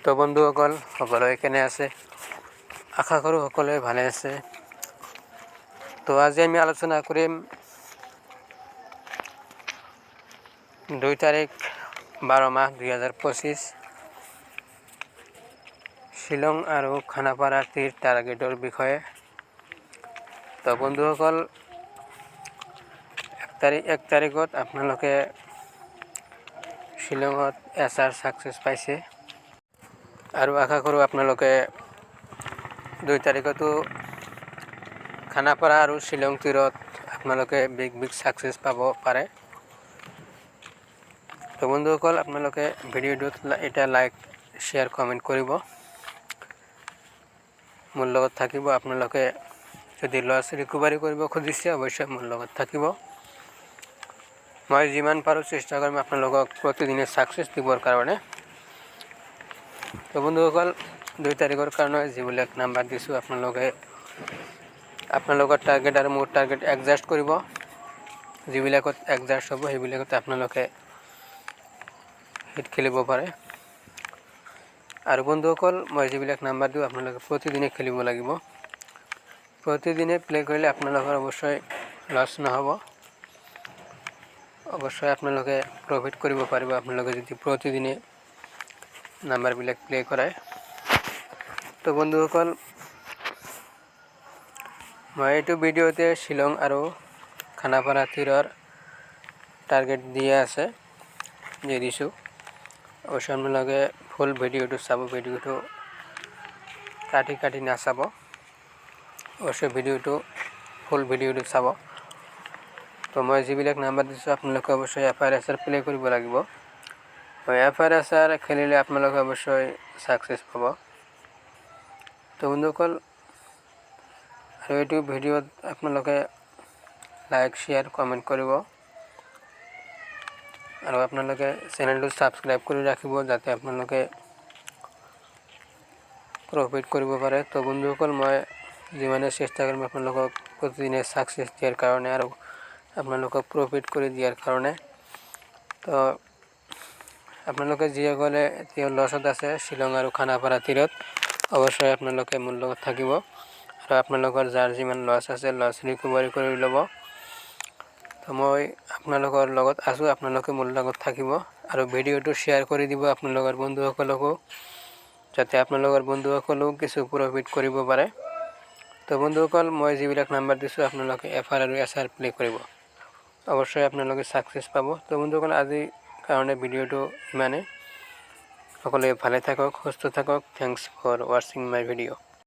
তো বন্ধুসকল সকলো এখানে আছে, আশা কৰোঁ সকলোৱে ভালে আছে। তো আজি আমি আলোচনা কৰিম 2 তাৰিখ 12 মাহ 2025 শ্বিলং আৰু খানাপাৰা তীৰ টাৰ্গেটৰ বিষয়ে। তো বন্ধুসকল 1 তাৰিখত আপোনালোকে শ্বিলঙত এছআৰ ছাকচেছ পাইছে আৰু আশা কৰোঁ আপোনালোকে 2 তাৰিখতো খানাপাৰা আৰু শ্বিলং তীৰত আপোনালোকে বিগ ছাকচেছ পাব পাৰে। তো বন্ধুসকল আপোনালোকে ভিডিঅ'টোত এটা লাইক শ্বেয়াৰ কমেণ্ট কৰিব, মোৰ লগত থাকিব। আপোনালোকে যদি লছ ৰিকভাৰী কৰিব খুজিছে অৱশ্যই মোৰ লগত থাকিব। মই যিমান পাৰোঁ চেষ্টা কৰিম আপোনালোকক প্ৰতিদিনে ছাকচেছ দিবৰ কাৰণে। তো বন্ধুসকল 2 তাৰিখৰ কাৰণে যিবিলাক নাম্বাৰ দিছোঁ আপোনালোকৰ টাৰ্গেট আৰু মোৰ টাৰ্গেট এডজাষ্ট কৰিব। যিবিলাকত এডজাষ্ট হ'ব সেইবিলাকত আপোনালোকে হিট খেলিব পাৰে। আৰু বন্ধুসকল মই যিবিলাক নাম্বাৰ দিওঁ আপোনালোকে প্ৰতিদিনে খেলিব লাগিব। প্ৰতিদিনে প্লে কৰিলে আপোনালোকৰ অৱশ্যই লছ নহ'ব, অৱশ্যই আপোনালোকে প্ৰফিট কৰিব পাৰিব আপোনালোকে যদি প্ৰতিদিনে নাম্বাৰবিলাক প্লে কৰে। তো বন্ধুসকল মই এইটো ভিডিঅ'তে শ্বিলং আৰু খানাপাৰা তীৰৰ টাৰ্গেট দিয়া আছে দি দিছোঁ। অৱশ্যে আপোনালোকে ফুল ভিডিঅ'টো চাব, ভিডিঅ'টো কাটি নাচাব, অৱশ্যে ফুল ভিডিঅ'টো চাব। তো মই যিবিলাক নাম্বাৰ দিছোঁ আপোনালোকে অৱশ্যই FRSR প্লে কৰিব লাগিব। FRSR খেলিলে আপোনালোকে অৱশ্যই ছাকচেছ পাব। তো বন্ধুসকল আৰু এইটো ভিডিঅ'ত আপোনালোকে লাইক শ্বেয়াৰ কমেণ্ট কৰিব আৰু আপোনালোকে চেনেলটো ছাবস্ক্ৰাইব কৰি ৰাখিব যাতে আপোনালোকে প্ৰফিট কৰিব পাৰে। তো বন্ধুসকল মই যিমানে চেষ্টা কৰিম আপোনালোকক প্ৰতিদিনে ছাকচেছ দিয়াৰ কাৰণে আৰু আপোনালোকক প্ৰফিট কৰি দিয়াৰ কাৰণে। তো আপোনালোকে যিসকলে এতিয়া লছত আছে শ্বিলং আৰু খানাপাৰা তীৰত অৱশ্যই আপোনালোকে মোৰ লগত থাকিব আৰু আপোনালোকৰ যাৰ যিমান লছ আছে লছ ৰিকভাৰী কৰি ল'ব। তো মই আপোনালোকৰ লগত আছোঁ, আপোনালোকে মোৰ লগত থাকিব আৰু ভিডিঅ'টো শ্বেয়াৰ কৰি দিব আপোনালোকৰ বন্ধুসকলকো, যাতে আপোনালোকৰ বন্ধুসকলেও কিছু প্ৰফিট কৰিব পাৰে। তো বন্ধুসকল মই যিবিলাক নাম্বাৰ দিছোঁ আপোনালোকে FR আৰু SR প্লে কৰিব, অৱশ্যই আপোনালোকে ছাকচেছ পাব। তো বন্ধুসকল আজিৰ কাৰণে ভিডিঅ'টো ইমানেই। সকলোৱে ভালে থাকক, সুস্থ থাকক। থেংকছ ফৰ ৱাচিং মাই ভিডিঅ'।